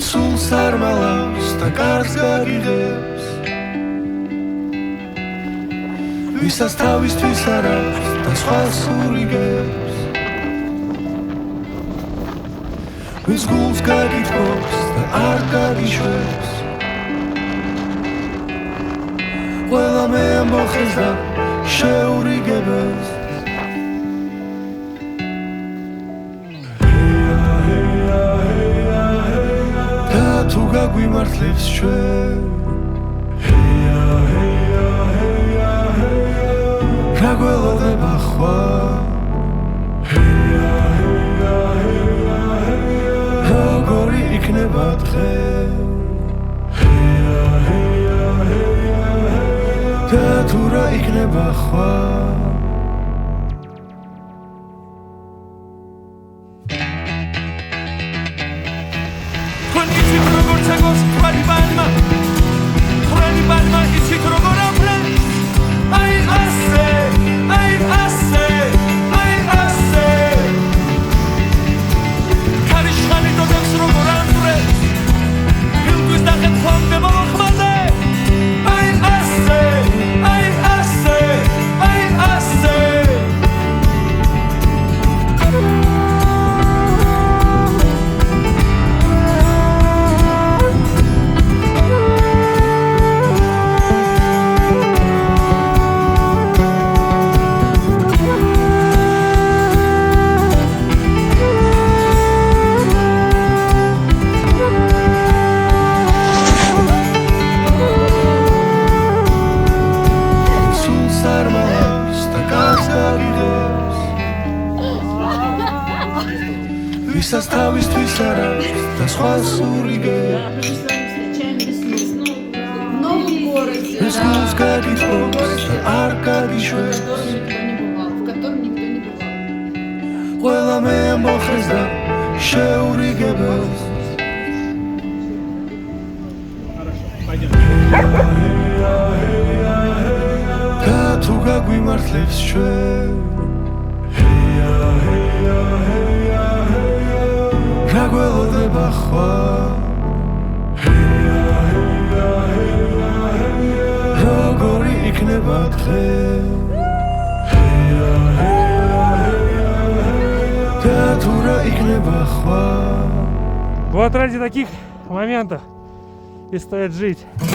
სულს არ მალავს და კარს გაგიღებს ვისაც თავისთვის არ აქვს და სხვას ურიგებს ვის გულს გაგითხოვს და არ გაგიშვებს ყველა მე ამბოხებს და შეურიგებს თუ გაგვიმართლებს ჩვენ რა გველოდება ხვალ როგორი იქნება დღე და თუ რა იქნება ხვალ ვისაც თავისთვის არ აქვს და სხვას ურიგებს ვის გულს გაგითხოვს და არ გაგიშვებს ყველა მე ამბოხებს და შეურიგებს და თუ გაგვიმართლებს ჩვენ რა გველოდება ხვალ როგორი იქნება დღე და თუ რა იქნება ხვალ Вот ради таких моментов и стоит жить.